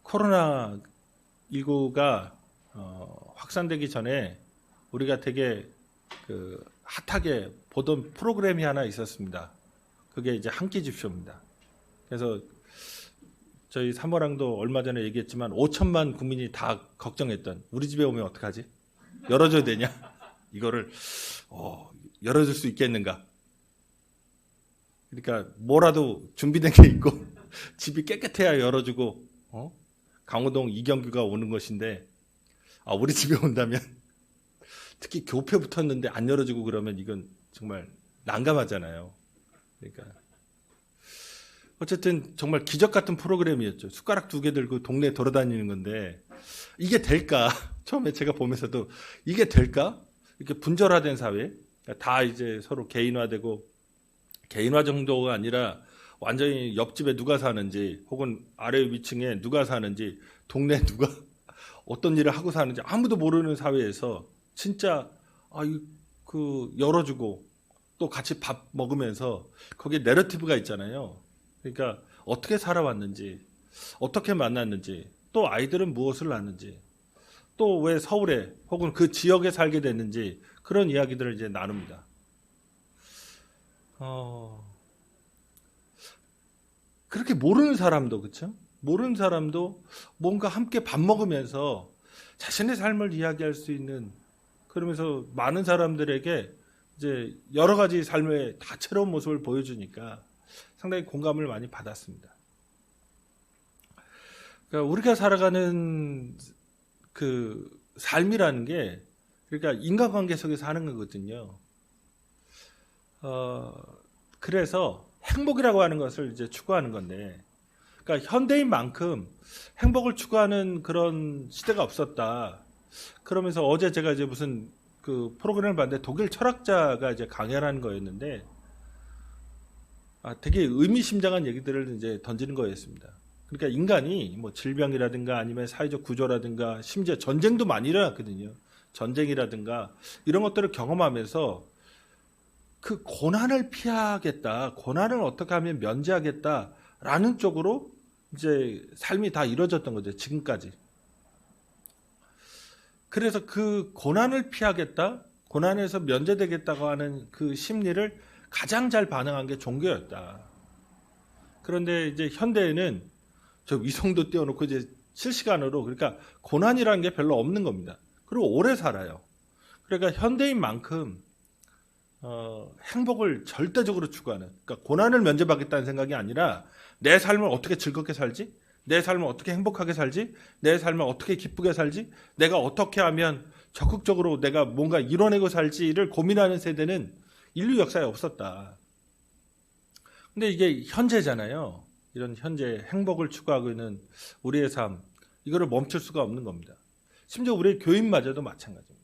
코로나19가 확산되기 전에 우리가 되게 핫하게 보던 프로그램이 하나 있었습니다. 그게 이제 한 끼 줍쇼입니다. 그래서 저희 사모랑도 얼마 전에 얘기했지만 5천만 국민이 다 걱정했던, 우리 집에 오면 어떡하지? 열어줘야 되냐? 이거를 열어줄 수 있겠는가? 그러니까 뭐라도 준비된 게 있고 집이 깨끗해야 열어주고 강호동 이경규가 오는 것인데, 우리 집에 온다면 특히 교표 붙었는데 안 열어주고 그러면 이건 정말 난감하잖아요. 그러니까 어쨌든 정말 기적 같은 프로그램이었죠. 숟가락 2개 들고 동네 돌아다니는 건데 이게 될까? 처음에 제가 보면서도 이게 될까? 이렇게 분절화된 사회, 다 이제 서로 개인화되고, 개인화 정도가 아니라 완전히 옆집에 누가 사는지 혹은 아래 위층에 누가 사는지, 동네 누가 어떤 일을 하고 사는지 아무도 모르는 사회에서 진짜 열어주고 또 같이 밥 먹으면서 거기에 내러티브가 있잖아요. 그러니까 어떻게 살아왔는지, 어떻게 만났는지, 또 아이들은 무엇을 낳는지, 또 왜 서울에 혹은 그 지역에 살게 됐는지, 그런 이야기들을 이제 나눕니다. 그렇게 모르는 사람도, 그렇죠? 모르는 사람도 뭔가 함께 밥 먹으면서 자신의 삶을 이야기할 수 있는, 그러면서 많은 사람들에게 이제 여러 가지 삶의 다채로운 모습을 보여주니까 상당히 공감을 많이 받았습니다. 그러니까 우리가 살아가는 그 삶이라는 게, 그러니까 인간관계 속에서 하는 거거든요. 그래서 행복이라고 하는 것을 이제 추구하는 건데, 그러니까 현대인만큼 행복을 추구하는 그런 시대가 없었다. 그러면서 어제 제가 이제 무슨 그 프로그램을 봤는데 독일 철학자가 이제 강연하는 거였는데, 되게 의미심장한 얘기들을 이제 던지는 거였습니다. 그러니까 인간이 뭐 질병이라든가 아니면 사회적 구조라든가 심지어 전쟁도 많이 일어났거든요. 전쟁이라든가 이런 것들을 경험하면서 그 고난을 피하겠다, 고난을 어떻게 하면 면제하겠다라는 쪽으로 이제 삶이 다 이루어졌던 거죠, 지금까지. 그래서 그 고난을 피하겠다, 고난에서 면제되겠다고 하는 그 심리를 가장 잘 반영한 게 종교였다. 그런데 이제 현대에는 저 위성도 띄워놓고 이제 실시간으로, 그러니까 고난이라는 게 별로 없는 겁니다. 그리고 오래 살아요. 그러니까 현대인만큼 행복을 절대적으로 추구하는, 그러니까 고난을 면제받겠다는 생각이 아니라 내 삶을 어떻게 즐겁게 살지, 내 삶을 어떻게 행복하게 살지, 내 삶을 어떻게 기쁘게 살지, 내가 어떻게 하면 적극적으로 내가 뭔가 이뤄내고 살지를 고민하는 세대는 인류 역사에 없었다. 근데 이게 현재잖아요. 이런 현재 행복을 추구하고 있는 우리의 삶, 이거를 멈출 수가 없는 겁니다. 심지어 우리의 교인마저도 마찬가지입니다.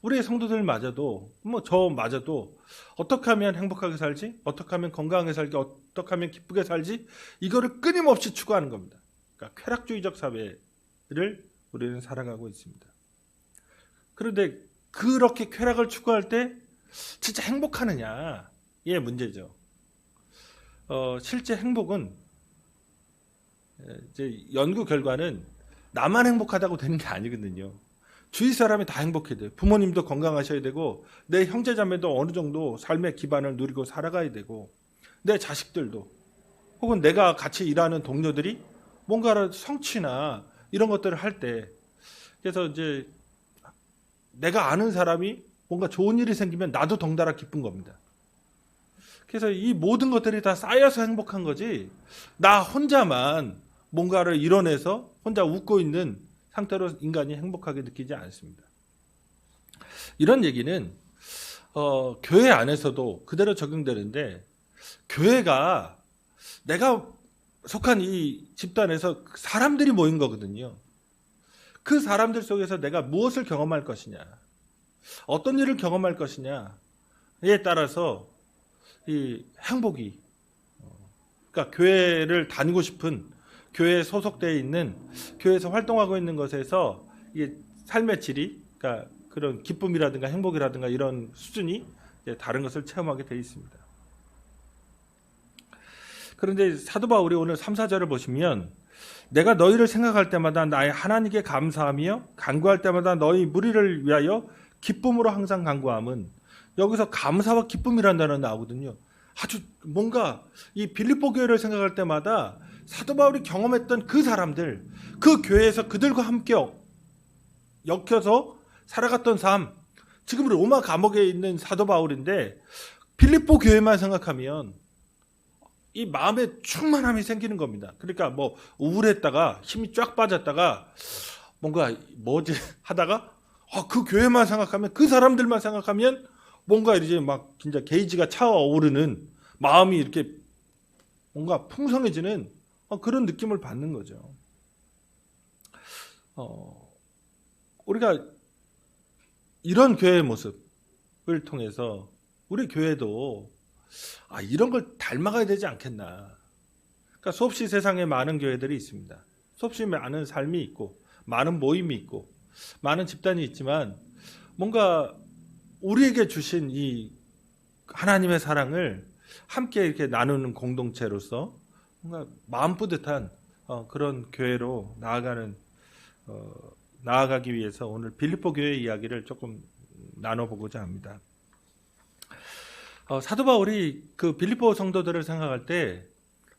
우리의 성도들마저도, 저마저도 어떻게 하면 행복하게 살지, 어떻게 하면 건강하게 살지, 어떻게 하면 기쁘게 살지, 이거를 끊임없이 추구하는 겁니다. 그러니까 쾌락주의적 사회를 우리는 살아가고 있습니다. 그런데 그렇게 쾌락을 추구할 때 진짜 행복하느냐, 이게 문제죠. 실제 행복은 이제 연구 결과는 나만 행복하다고 되는 게 아니거든요. 주위 사람이 다 행복해야 돼요. 부모님도 건강하셔야 되고, 내 형제자매도 어느 정도 삶의 기반을 누리고 살아가야 되고, 내 자식들도, 혹은 내가 같이 일하는 동료들이 뭔가 성취나 이런 것들을 할 때, 그래서 이제 내가 아는 사람이 뭔가 좋은 일이 생기면 나도 덩달아 기쁜 겁니다. 그래서 이 모든 것들이 다 쌓여서 행복한 거지, 나 혼자만 뭔가를 이뤄내서 혼자 웃고 있는 상태로 인간이 행복하게 느끼지 않습니다. 이런 얘기는 교회 안에서도 그대로 적용되는데, 교회가 내가 속한 이 집단에서 사람들이 모인 거거든요. 그 사람들 속에서 내가 무엇을 경험할 것이냐, 어떤 일을 경험할 것이냐에 따라서 이 행복이, 그러니까 교회를 다니고 싶은, 교회에 소속되어 있는, 교회에서 활동하고 있는 것에서 이게 삶의 질이, 그러니까 그런 기쁨이라든가 행복이라든가 이런 수준이 다른 것을 체험하게 되어 있습니다. 그런데 사도 바울이 오늘 3, 4절을 보시면 내가 너희를 생각할 때마다 나의 하나님께 감사하며 간구할 때마다 너희 무리를 위하여 기쁨으로 항상 간구함은, 여기서 감사와 기쁨이라는 단어 나오거든요. 아주 뭔가 이 빌립보 교회를 생각할 때마다 사도 바울이 경험했던 그 사람들, 그 교회에서 그들과 함께 엮여서 살아갔던 삶, 지금 로마 감옥에 있는 사도 바울인데 빌립보 교회만 생각하면 이 마음에 충만함이 생기는 겁니다. 그러니까 뭐 우울했다가 힘이 쫙 빠졌다가 뭔가 뭐지 하다가 그 교회만 생각하면, 그 사람들만 생각하면 뭔가 이제 막 진짜 게이지가 차오르는, 마음이 이렇게 뭔가 풍성해지는 그런 느낌을 받는 거죠. 우리가 이런 교회의 모습을 통해서 우리 교회도 이런 걸 닮아가야 되지 않겠나. 그러니까 수없이 세상에 많은 교회들이 있습니다. 수없이 많은 삶이 있고 많은 모임이 있고 많은 집단이 있지만, 뭔가 우리에게 주신 이 하나님의 사랑을 함께 이렇게 나누는 공동체로서 뭔가 마음 뿌듯한 그런 교회로 나아가기 위해서 오늘 빌립보 교회 이야기를 조금 나눠보고자 합니다. 사도 바울이 그 빌립보 성도들을 생각할 때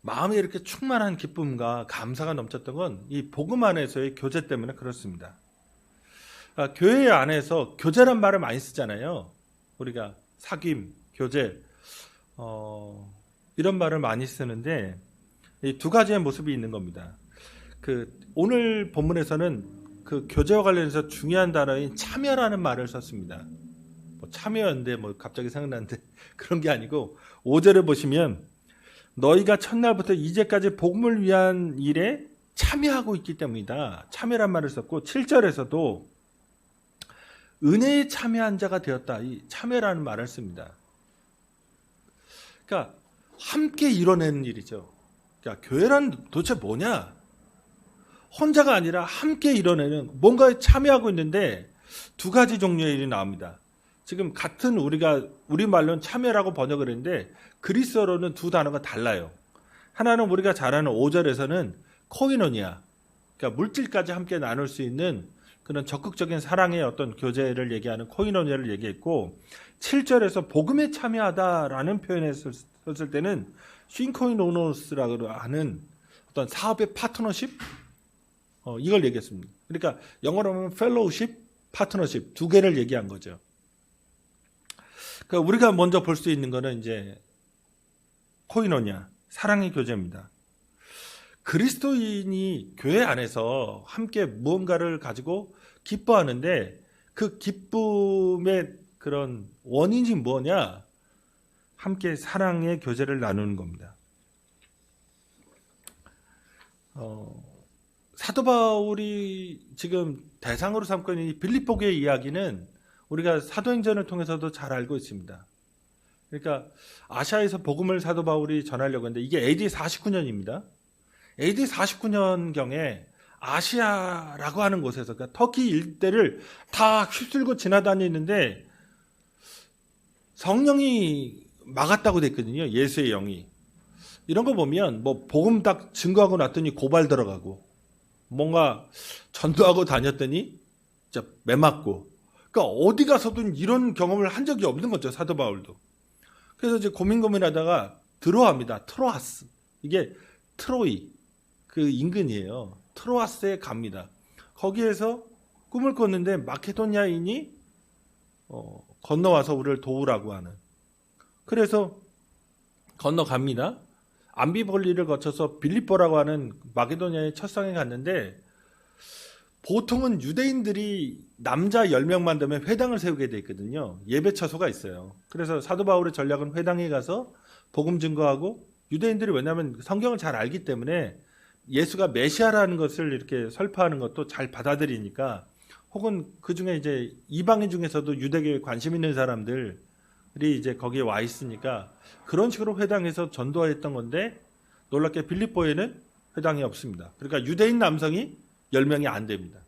마음에 이렇게 충만한 기쁨과 감사가 넘쳤던 건 이 복음 안에서의 교제 때문에 그렇습니다. 교회 안에서 교제란 말을 많이 쓰잖아요. 우리가 사귐, 교제, 이런 말을 많이 쓰는데 이 두 가지의 모습이 있는 겁니다. 오늘 본문에서는 그 교제와 관련해서 중요한 단어인 참여라는 말을 썼습니다. 참여였는데 갑자기 생각나는데 그런 게 아니고, 5절에 보시면 너희가 첫날부터 이제까지 복음을 위한 일에 참여하고 있기 때문이다. 참여란 말을 썼고, 7절에서도 은혜에 참여한 자가 되었다. 이 참여라는 말을 씁니다. 그러니까 함께 이뤄내는 일이죠. 그러니까 교회란 도대체 뭐냐? 혼자가 아니라 함께 이뤄내는, 뭔가에 참여하고 있는데 두 가지 종류의 일이 나옵니다. 지금 같은 우리말로는 참여라고 번역을 했는데 그리스어로는 두 단어가 달라요. 하나는 우리가 잘 아는 5절에서는 코이노니아, 그러니까 물질까지 함께 나눌 수 있는 그런 적극적인 사랑의 어떤 교제를 얘기하는 코이노니아를 얘기했고, 7절에서 복음에 참여하다라는 표현을 썼을 때는 쉰코이노노스라고 하는 어떤 사업의 파트너십, 이걸 얘기했습니다. 그러니까 영어로 하면 펠로우십, 파트너십 두 개를 얘기한 거죠. 그러니까 우리가 먼저 볼 수 있는 거는 이제 코이노니아, 사랑의 교제입니다. 그리스도인이 교회 안에서 함께 무언가를 가지고 기뻐하는데 그 기쁨의 그런 원인이 뭐냐? 함께 사랑의 교제를 나누는 겁니다. 사도 바울이 지금 대상으로 삼고 있는 이 빌립보 교회 이야기는 우리가 사도행전을 통해서도 잘 알고 있습니다. 그러니까 아시아에서 복음을 사도 바울이 전하려고 했는데 이게 AD 49년입니다. AD 49년경에 아시아라고 하는 곳에서, 그러니까 터키 일대를 다 휩쓸고 지나다니는데 성령이 막았다고 됐거든요. 예수의 영이. 이런 거 보면 복음 딱 증거하고 났더니 고발 들어가고, 뭔가 전도하고 다녔더니 진짜 매 맞고, 그러니까 어디 가서든 이런 경험을 한 적이 없는 거죠, 사도 바울도. 그래서 이제 고민하다가 들어갑니다. 트로아스. 이게 트로이, 그 인근이에요. 트로아스에 갑니다. 거기에서 꿈을 꿨는데 마케도니아인이 건너와서 우리를 도우라고 하는. 그래서 건너갑니다. 암비볼리를 거쳐서 빌립보라고 하는 마케도니아의 첫 성에 갔는데, 보통은 유대인들이 남자 10명만 되면 회당을 세우게 돼 있거든요. 예배 처소가 있어요. 그래서 사도 바울의 전략은 회당에 가서 복음 증거하고, 유대인들이 왜냐하면 성경을 잘 알기 때문에 예수가 메시아라는 것을 이렇게 설파하는 것도 잘 받아들이니까, 혹은 그 중에 이제 이방인 중에서도 유대교에 관심 있는 사람들이 이제 거기에 와 있으니까 그런 식으로 회당에서 전도했던 건데, 놀랍게 빌립보에는 회당이 없습니다. 그러니까 유대인 남성이 10명이 안 됩니다.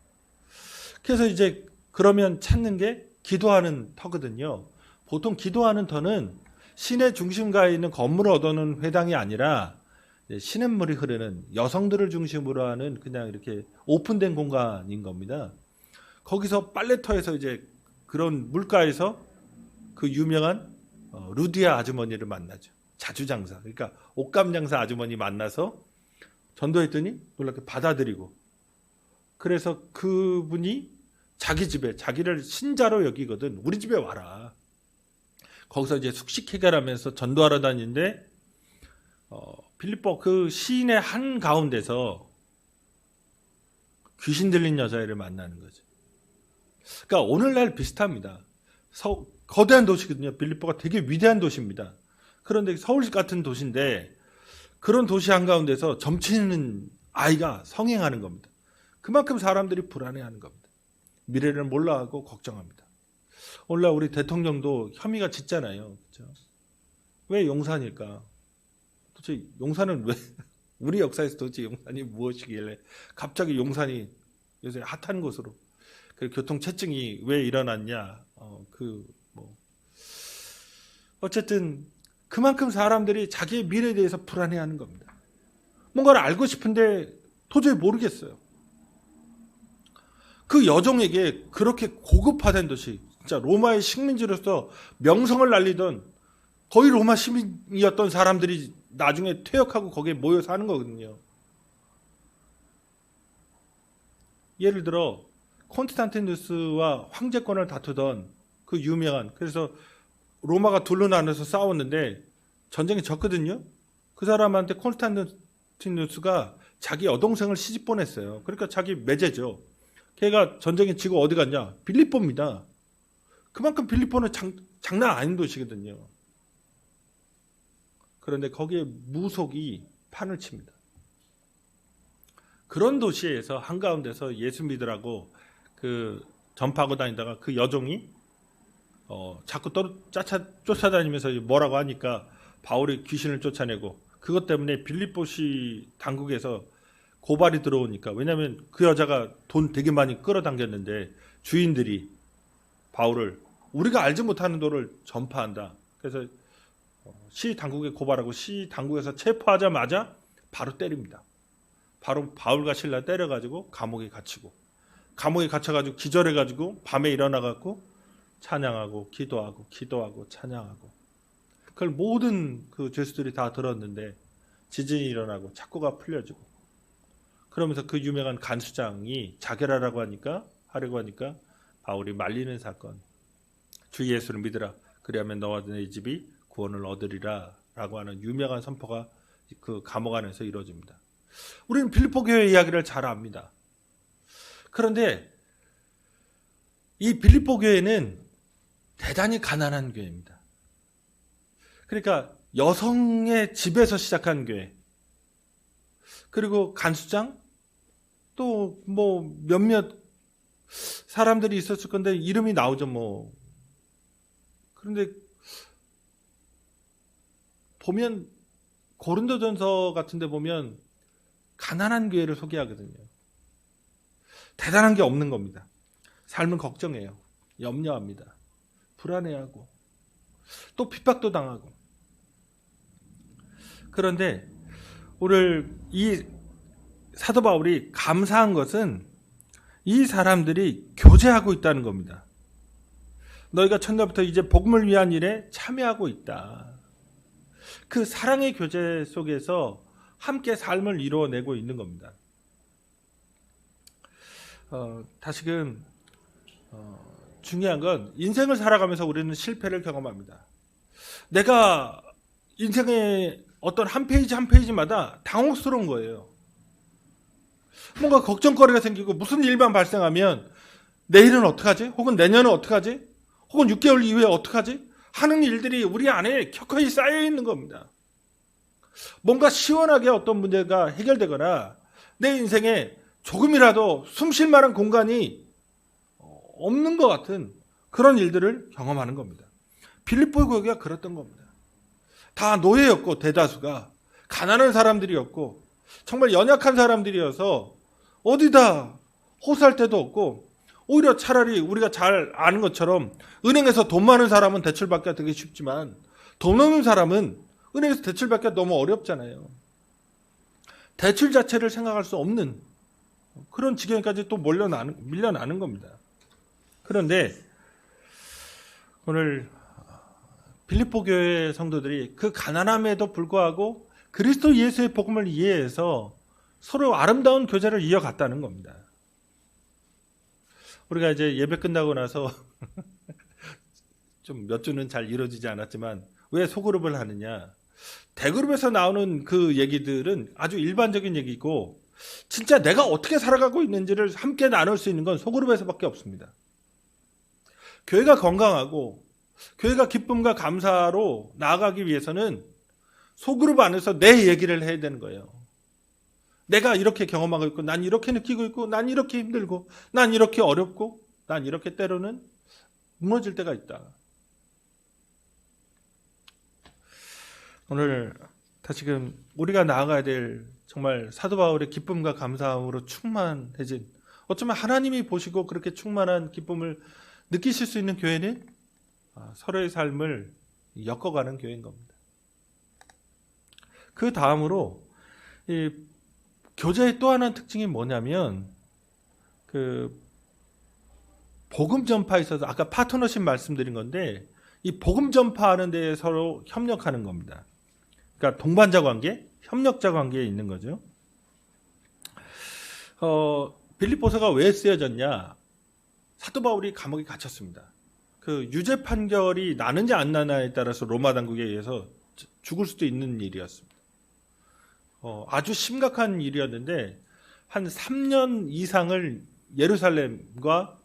그래서 이제 그러면 찾는 게 기도하는 터거든요. 보통 기도하는 터는 시내 중심가에 있는 건물을 얻어놓은 회당이 아니라 시냇물이 흐르는 여성들을 중심으로 하는 그냥 이렇게 오픈된 공간인 겁니다. 거기서 빨래터에서 이제 그런 물가에서 그 유명한 루디아 아주머니를 만나죠. 자주장사. 그러니까 옷감장사 아주머니 만나서 전도했더니 놀랍게 받아들이고, 그래서 그분이 자기 집에, 자기를 신자로 여기거든. 우리 집에 와라. 거기서 이제 숙식 해결하면서 전도하러 다니는데 빌립보 그 시인의 한 가운데서 귀신 들린 여자애를 만나는 거죠. 그러니까 오늘날 비슷합니다. 거대한 도시거든요. 빌립보가 되게 위대한 도시입니다. 그런데 서울 같은 도시인데 그런 도시 한가운데서 점치는 아이가 성행하는 겁니다. 그만큼 사람들이 불안해하는 겁니다. 미래를 몰라하고 걱정합니다. 오늘날 우리 대통령도 혐의가 짙잖아요. 그렇죠? 왜 용산일까? 도대체 용산은 왜, 우리 역사에서 도대체 용산이 무엇이길래 갑자기 용산이 요새 핫한 곳으로, 그 교통체증이 왜 일어났냐? 어쨌든 그만큼 사람들이 자기의 미래에 대해서 불안해하는 겁니다. 뭔가를 알고 싶은데 도저히 모르겠어요. 그 여종에게 그렇게 고급화된 도시, 진짜 로마의 식민지로서 명성을 날리던 거의 로마 시민이었던 사람들이 나중에 퇴역하고 거기에 모여 사는 거거든요. 예를 들어 콘스탄티누스와 황제권을 다투던 그 유명한, 그래서 로마가 둘로 나눠서 싸웠는데 전쟁에 졌거든요. 그 사람한테 콘스탄티누스가 자기 여동생을 시집 보냈어요. 그러니까 자기 매제죠. 걔가 전쟁에 지고 어디 갔냐? 빌립보입니다. 그만큼 빌립보는 장난 아닌 도시거든요. 그런데 거기에 무속이 판을 칩니다. 그런 도시에서 한가운데서 예수 믿으라고 그 전파하고 다니다가 그 여종이 자꾸 쫓아다니면서 뭐라고 하니까 바울이 귀신을 쫓아내고, 그것 때문에 빌립보시 당국에서 고발이 들어오니까, 왜냐하면 그 여자가 돈 되게 많이 끌어당겼는데 주인들이 바울을 우리가 알지 못하는 돈을 전파한다. 그래서 시 당국에 고발하고 시 당국에서 체포하자마자 바로 때립니다. 바로 바울과 실라 때려가지고 감옥에 갇히고, 감옥에 갇혀가지고 기절해가지고 밤에 일어나갖고 찬양하고 기도하고 찬양하고, 그걸 모든 그 죄수들이 다 들었는데 지진이 일어나고 착고가 풀려지고, 그러면서 그 유명한 간수장이 자결하라고 하려고 하니까 바울이 말리는 사건, 주 예수를 믿으라 그리하면 너와 내 집이 구원을 얻으리라 라고 하는 유명한 선포가 그 감옥 안에서 이루어집니다. 우리는 빌립보 교회 이야기를 잘 압니다. 그런데 이 빌립보 교회는 대단히 가난한 교회입니다. 그러니까 여성의 집에서 시작한 교회, 그리고 간수장, 또 뭐 몇몇 사람들이 있었을 건데 이름이 나오죠 뭐. 그런데 보면 고린도전서 같은 데 보면 가난한 교회를 소개하거든요. 대단한 게 없는 겁니다. 삶은 걱정해요. 염려합니다. 불안해하고 또 핍박도 당하고. 그런데 오늘 이 사도 바울이 감사한 것은 이 사람들이 교제하고 있다는 겁니다. 너희가 첫날부터 이제 복음을 위한 일에 참여하고 있다. 그 사랑의 교제 속에서 함께 삶을 이루어내고 있는 겁니다. 다시금 중요한 건 인생을 살아가면서 우리는 실패를 경험합니다. 내가 인생의 어떤 한 페이지 한 페이지마다 당혹스러운 거예요. 뭔가 걱정거리가 생기고 무슨 일만 발생하면 내일은 어떡하지? 혹은 내년은 어떡하지? 혹은 6개월 이후에 어떡하지? 하는 일들이 우리 안에 켜켜이 쌓여 있는 겁니다. 뭔가 시원하게 어떤 문제가 해결되거나 내 인생에 조금이라도 숨 쉴 만한 공간이 없는 것 같은 그런 일들을 경험하는 겁니다. 빌립보 교회가 그랬던 겁니다. 다 노예였고 대다수가 가난한 사람들이었고 정말 연약한 사람들이어서 어디다 호소할 데도 없고, 오히려 차라리 우리가 잘 아는 것처럼 은행에서 돈 많은 사람은 대출받기가 되게 쉽지만 돈 없는 사람은 은행에서 대출받기가 너무 어렵잖아요. 대출 자체를 생각할 수 없는 그런 지경까지 또 밀려나는 겁니다. 그런데 오늘 빌립보 교회 성도들이 그 가난함에도 불구하고 그리스도 예수의 복음을 이해해서 서로 아름다운 교제를 이어갔다는 겁니다. 우리가 이제 예배 끝나고 나서 좀 몇 주는 잘 이루어지지 않았지만 왜 소그룹을 하느냐? 대그룹에서 나오는 그 얘기들은 아주 일반적인 얘기고 진짜 내가 어떻게 살아가고 있는지를 함께 나눌 수 있는 건 소그룹에서밖에 없습니다. 교회가 건강하고 교회가 기쁨과 감사로 나아가기 위해서는 소그룹 안에서 내 얘기를 해야 되는 거예요. 내가 이렇게 경험하고 있고 난 이렇게 느끼고 있고 난 이렇게 힘들고 난 이렇게 어렵고 난 이렇게 때로는 무너질 때가 있다. 오늘 다시금 우리가 나아가야 될 정말 사도 바울의 기쁨과 감사함으로 충만해진, 어쩌면 하나님이 보시고 그렇게 충만한 기쁨을 느끼실 수 있는 교회는 서로의 삶을 엮어가는 교회인 겁니다. 그 다음으로 이 교제의 또 하나의 특징이 뭐냐면 그 복음 전파에 있어서 아까 파트너십 말씀드린 건데 이 복음 전파하는 데에 서로 협력하는 겁니다. 그러니까 동반자 관계, 협력자 관계에 있는 거죠. 빌립보서가 왜 쓰여졌냐? 사도 바울이 감옥에 갇혔습니다. 그 유죄 판결이 나는지 안 나냐에 따라서 로마 당국에 의해서 죽을 수도 있는 일이었습니다. 아주 심각한 일이었는데 한 3년 이상을 예루살렘과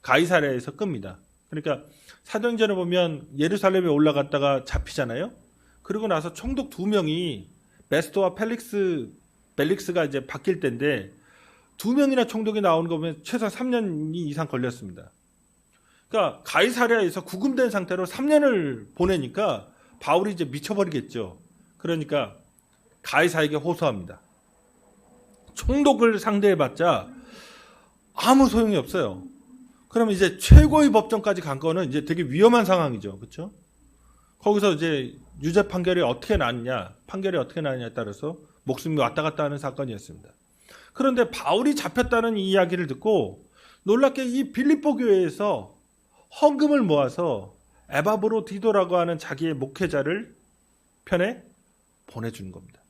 가이사랴에서 끕니다. 그러니까 사도행전에 보면 예루살렘에 올라갔다가 잡히잖아요. 그리고 나서 총독 2명이 베스토와 벨릭스가 이제 바뀔 때인데 2명이나 총독이 나오는 거 보면 최소 3년 이상 걸렸습니다. 그러니까 가이사랴에서 구금된 상태로 3년을 보내니까 바울이 이제 미쳐버리겠죠. 그러니까 가이사에게 호소합니다. 총독을 상대해봤자 아무 소용이 없어요. 그러면 이제 최고의 법정까지 간 거는 이제 되게 위험한 상황이죠. 그렇죠? 거기서 이제 유죄 판결이 어떻게 나느냐에 따라서 목숨이 왔다 갔다 하는 사건이었습니다. 그런데 바울이 잡혔다는 이 이야기를 듣고 놀랍게 이 빌립보 교회에서 헌금을 모아서 에바브로디도라고 하는 자기의 목회자를 편에 보내주는 겁니다.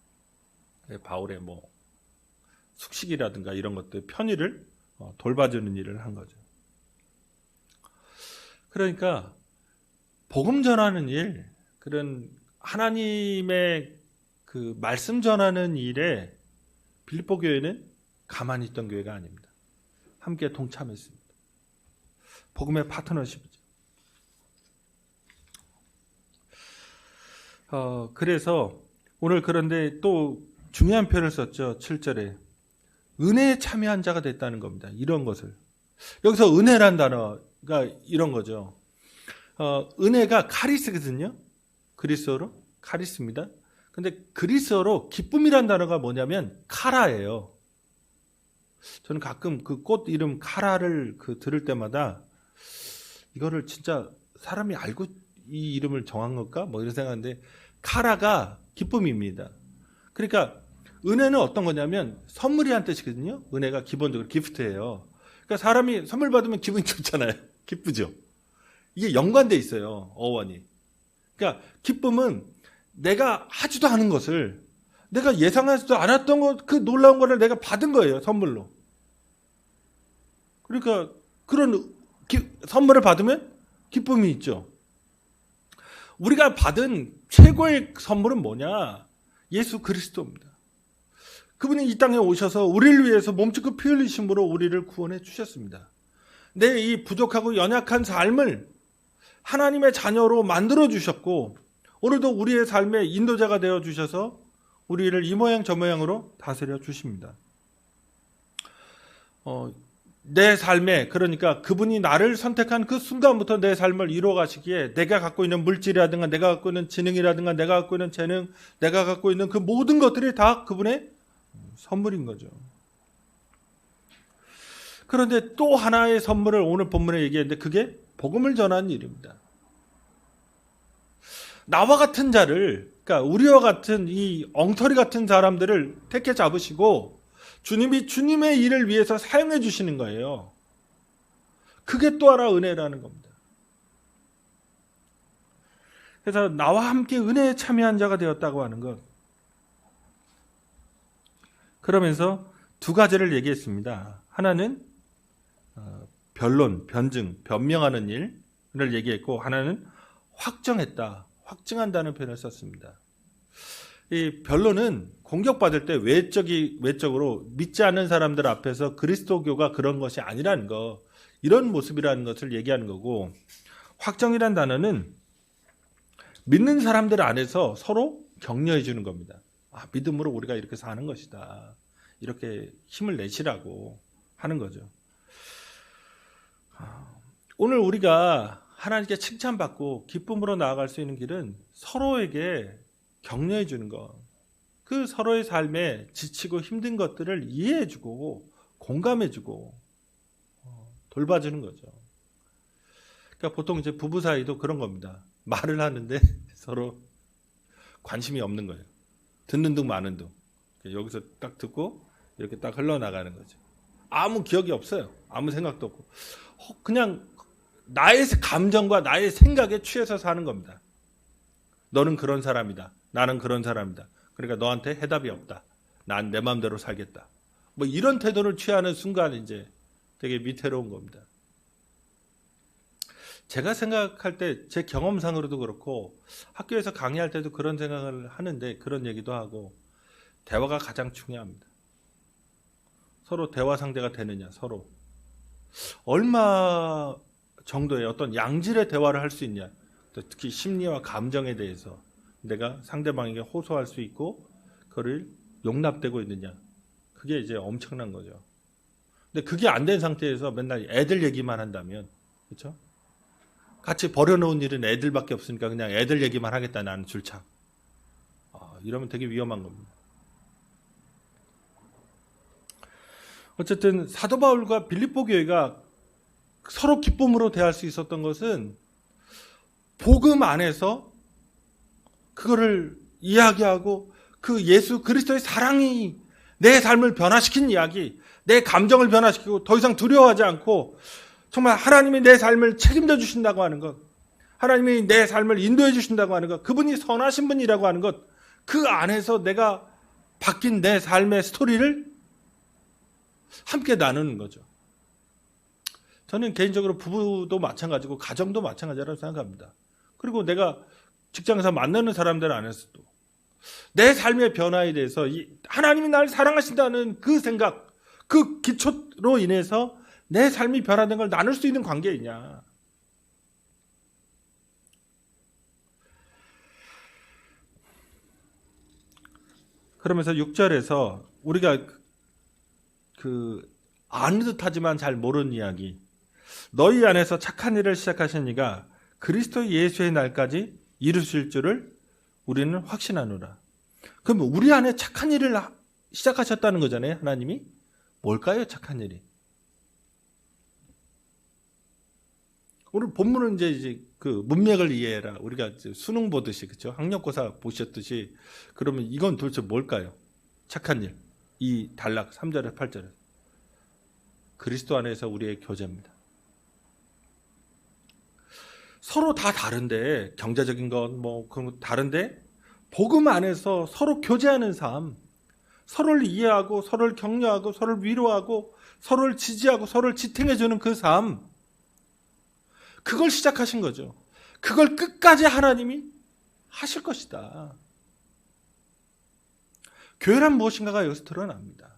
바울의 숙식이라든가 이런 것들 편의를 돌봐주는 일을 한 거죠. 그러니까 복음 전하는 일, 그런 하나님의 그 말씀 전하는 일에 빌립보 교회는 가만히 있던 교회가 아닙니다. 함께 동참했습니다. 복음의 파트너십이죠. 그래서 오늘 그런데 또 중요한 표현을 썼죠. 7절에 은혜에 참여한 자가 됐다는 겁니다. 이런 것을 여기서 은혜란 단어가 이런 거죠. 은혜가 카리스거든요. 그리스어로 카리스입니다. 근데 그리스어로 기쁨이란 단어가 뭐냐면 카라예요. 저는 가끔 그 꽃 이름 카라를 들을 때마다 이거를 진짜 사람이 알고 이 이름을 정한 걸까? 이런 생각하는데 카라가 기쁨입니다. 그러니까 은혜는 어떤 거냐면 선물이란 뜻이거든요. 은혜가 기본적으로 기프트예요. 그러니까 사람이 선물 받으면 기분이 좋잖아요. 기쁘죠. 이게 연관돼 있어요. 어원이. 그러니까 기쁨은 내가 하지도 않은 것을 내가 예상하지도 않았던 것, 그 놀라운 것을 내가 받은 거예요. 선물로. 그러니까 그런 선물을 받으면 기쁨이 있죠. 우리가 받은 최고의 선물은 뭐냐? 예수 그리스도입니다. 그분이 이 땅에 오셔서 우리를 위해서 몸짓고 피 흘리심으로 우리를 구원해 주셨습니다. 내 이 부족하고 연약한 삶을 하나님의 자녀로 만들어 주셨고 오늘도 우리의 삶의 인도자가 되어 주셔서 우리를 이 모양 저 모양으로 다스려 주십니다. 내 삶에, 그러니까 그분이 나를 선택한 그 순간부터 내 삶을 이루어 가시기에 내가 갖고 있는 물질이라든가 내가 갖고 있는 지능이라든가 내가 갖고 있는 재능, 내가 갖고 있는 그 모든 것들이 다 그분의 선물인 거죠. 그런데 또 하나의 선물을 오늘 본문에 얘기했는데 그게 복음을 전하는 일입니다. 나와 같은 자를 그러니까 우리와 같은 이 엉터리 같은 사람들을 택해 잡으시고 주님이 주님의 일을 위해서 사용해 주시는 거예요. 그게 또 하나 은혜라는 겁니다. 그래서 나와 함께 은혜에 참여한 자가 되었다고 하는 것. 그러면서 두 가지를 얘기했습니다. 하나는 변론, 변증, 변명하는 일을 얘기했고, 하나는 확정했다, 확증한다는 표현을 썼습니다. 이 변론은 공격받을 때 외적으로 믿지 않는 사람들 앞에서 그리스도교가 그런 것이 아니라는 거, 이런 모습이라는 것을 얘기하는 거고, 확정이란 단어는 믿는 사람들 안에서 서로 격려해 주는 겁니다. 믿음으로 우리가 이렇게 사는 것이다. 이렇게 힘을 내시라고 하는 거죠. 오늘 우리가 하나님께 칭찬받고 기쁨으로 나아갈 수 있는 길은 서로에게 격려해 주는 것. 그 서로의 삶에 지치고 힘든 것들을 이해해 주고 공감해 주고 돌봐주는 거죠. 그러니까 보통 이제 부부 사이도 그런 겁니다. 말을 하는데 서로 관심이 없는 거예요. 듣는 둥 마는 둥. 여기서 딱 듣고 이렇게 딱 흘러나가는 거죠. 아무 기억이 없어요. 아무 생각도 없고. 그냥 나의 감정과 나의 생각에 취해서 사는 겁니다. 너는 그런 사람이다. 나는 그런 사람이다. 그러니까 너한테 해답이 없다. 난 내 마음대로 살겠다. 뭐 이런 태도를 취하는 순간 이제 되게 위태로운 겁니다. 제가 생각할 때 제 경험상으로도 그렇고 학교에서 강의할 때도 그런 생각을 하는데 그런 얘기도 하고 대화가 가장 중요합니다. 서로 대화 상대가 되느냐, 서로. 얼마 정도의 어떤 양질의 대화를 할 수 있냐. 특히 심리와 감정에 대해서 내가 상대방에게 호소할 수 있고 그를 용납되고 있느냐. 그게 이제 엄청난 거죠. 근데 그게 안 된 상태에서 맨날 애들 얘기만 한다면, 그렇죠? 같이 버려놓은 일은 애들밖에 없으니까 그냥 애들 얘기만 하겠다, 나는 줄창. 이러면 되게 위험한 겁니다. 어쨌든 사도 바울과 빌립보 교회가 서로 기쁨으로 대할 수 있었던 것은 복음 안에서 그거를 이야기하고 그 예수 그리스도의 사랑이 내 삶을 변화시킨 이야기, 내 감정을 변화시키고 더 이상 두려워하지 않고 정말 하나님이 내 삶을 책임져 주신다고 하는 것, 하나님이 내 삶을 인도해 주신다고 하는 것, 그분이 선하신 분이라고 하는 것, 그 안에서 내가 바뀐 내 삶의 스토리를 함께 나누는 거죠. 저는 개인적으로 부부도 마찬가지고 가정도 마찬가지라고 생각합니다. 그리고 내가 직장에서 만나는 사람들 안에서도 내 삶의 변화에 대해서 하나님이 나를 사랑하신다는 그 생각, 그 기초로 인해서 내 삶이 변화된 걸 나눌 수 있는 관계이냐. 그러면서 6절에서 우리가 아는 듯하지만 잘 모르는 이야기. 너희 안에서 착한 일을 시작하신 이가 그리스도 예수의 날까지 이루실 줄을 우리는 확신하노라. 그럼 우리 안에 착한 일을 시작하셨다는 거잖아요, 하나님이. 뭘까요, 착한 일이? 오늘 본문은 이제 그 문맥을 이해해라. 우리가 수능 보듯이, 그렇죠? 학력고사 보셨듯이. 그러면 이건 도대체 뭘까요? 착한 일. 이 단락 3절에 8절에. 그리스도 안에서 우리의 교제입니다. 서로 다 다른데, 경제적인 건 뭐 그런 거 다른데, 복음 안에서 서로 교제하는 삶, 서로를 이해하고 서로를 격려하고 서로를 위로하고 서로를 지지하고 서로를 지탱해주는 그 삶, 그걸 시작하신 거죠. 그걸 끝까지 하나님이 하실 것이다. 교회란 무엇인가가 여기서 드러납니다.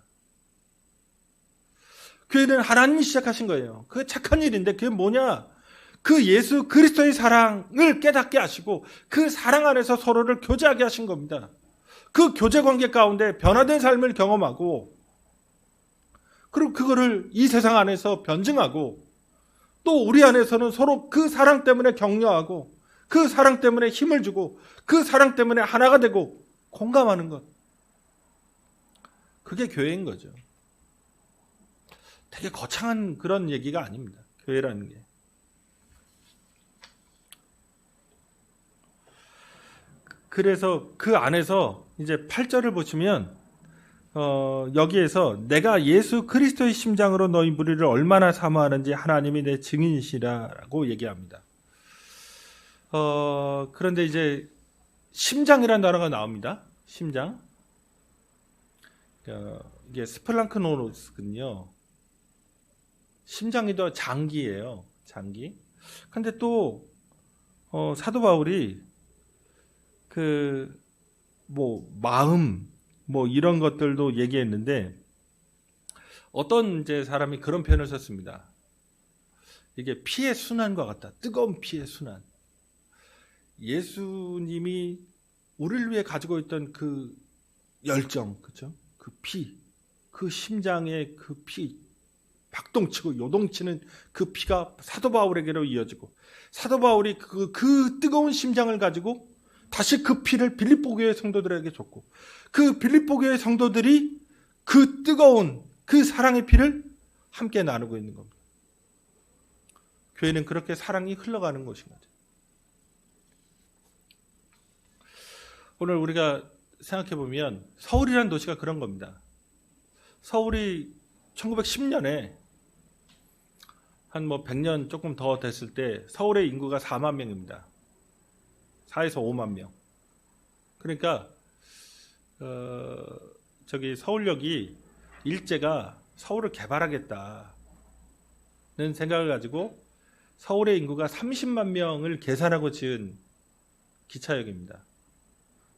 교회는 하나님이 시작하신 거예요. 그게 착한 일인데 그게 뭐냐? 그 예수 그리스도의 사랑을 깨닫게 하시고 그 사랑 안에서 서로를 교제하게 하신 겁니다. 그 교제 관계 가운데 변화된 삶을 경험하고 그리고 그거를 이 세상 안에서 변증하고 또 우리 안에서는 서로 그 사랑 때문에 격려하고 그 사랑 때문에 힘을 주고 그 사랑 때문에 하나가 되고 공감하는 것. 그게 교회인 거죠. 되게 거창한 그런 얘기가 아닙니다. 교회라는 게. 그래서 그 안에서 이제 8절을 보시면 여기에서 내가 예수 그리스도의 심장으로 너희 무리를 얼마나 사모하는지 하나님이 내 증인이시라라고 얘기합니다. 그런데 이제 심장이라는 단어가 나옵니다. 심장. 이게 스플랑크노노스군요. 심장이 더 장기예요. 장기. 근데 또 사도 바울이 마음 이런 것들도 얘기했는데 어떤 이제 사람이 그런 표현을 썼습니다. 이게 피의 순환과 같다. 뜨거운 피의 순환. 예수님이 우리를 위해 가지고 있던 그 열정, 그렇죠? 그 피, 그 심장의 그 피, 박동치고 요동치는 그 피가 사도 바울에게로 이어지고 사도 바울이 그 뜨거운 심장을 가지고 다시 그 피를 빌립보 교회 성도들에게 줬고 그 빌립보 교회 성도들이 그 뜨거운 그 사랑의 피를 함께 나누고 있는 겁니다. 교회는 그렇게 사랑이 흘러가는 곳인 거죠. 오늘 우리가 생각해보면 서울이라는 도시가 그런 겁니다. 서울이 1910년에 한 100년 조금 더 됐을 때 서울의 인구가 4만 명입니다. 4에서 5만 명. 그러니까 서울역이 일제가 서울을 개발하겠다는 생각을 가지고 서울의 인구가 30만 명을 계산하고 지은 기차역입니다.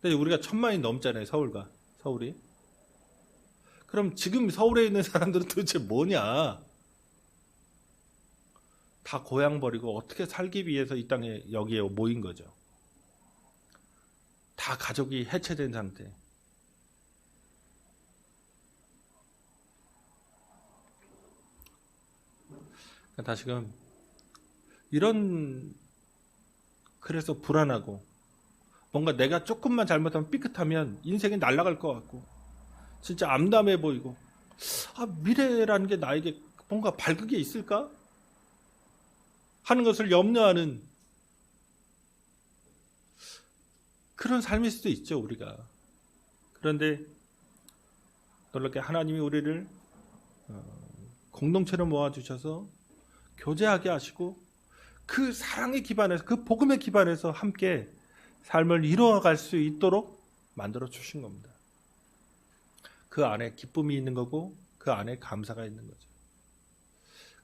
근데 우리가 1000만이 넘잖아요. 서울이. 그럼 지금 서울에 있는 사람들은 도대체 뭐냐? 다 고향 버리고 어떻게 살기 위해서 이 땅에 여기에 모인 거죠. 다 가족이 해체된 상태. 다시금 그래서 불안하고 뭔가 내가 조금만 잘못하면 삐끗하면 인생이 날아갈 것 같고 진짜 암담해 보이고 미래라는 게 나에게 뭔가 밝은 게 있을까? 하는 것을 염려하는 그런 삶일 수도 있죠, 우리가. 그런데 놀랍게 하나님이 우리를 공동체로 모아주셔서 교제하게 하시고 그 사랑의 기반에서 그 복음의 기반에서 함께 삶을 이루어갈 수 있도록 만들어 주신 겁니다. 그 안에 기쁨이 있는 거고 그 안에 감사가 있는 거죠.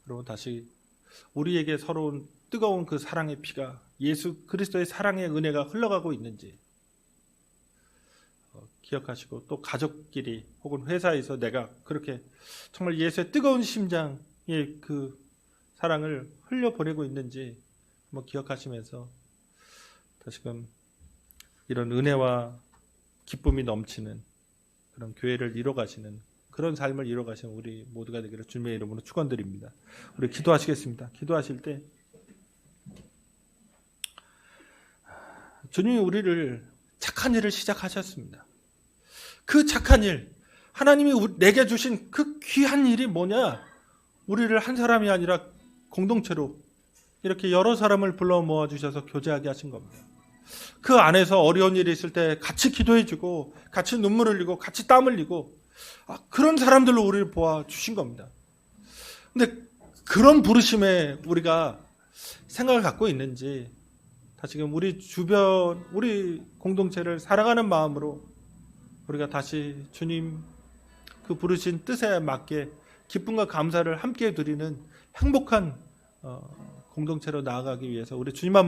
그러면 다시 우리에게 서러운 뜨거운 그 사랑의 피가 예수 그리스도의 사랑의 은혜가 흘러가고 있는지 기억하시고 또 가족끼리 혹은 회사에서 내가 그렇게 정말 예수의 뜨거운 심장의 그 사랑을 흘려보내고 있는지 한번 기억하시면서 다시금 이런 은혜와 기쁨이 넘치는 그런 교회를 이뤄가시는 그런 삶을 이뤄가시는 우리 모두가 되기를 주님의 이름으로 축원드립니다. 우리 기도하시겠습니다. 기도하실 때 주님이 우리를 착한 일을 시작하셨습니다. 그 착한 일, 하나님이 내게 주신 그 귀한 일이 뭐냐? 우리를 한 사람이 아니라 공동체로 이렇게 여러 사람을 불러 모아주셔서 교제하게 하신 겁니다. 그 안에서 어려운 일이 있을 때 같이 기도해주고 같이 눈물 흘리고 같이 땀 흘리고 그런 사람들로 우리를 보아주신 겁니다. 근데 그런 부르심에 우리가 생각을 갖고 있는지 다시금 우리 주변 우리 공동체를 사랑하는 마음으로 우리가 다시 주님 그 부르신 뜻에 맞게 기쁨과 감사를 함께 드리는 행복한 공동체로 나아가기 위해서 우리 주님 한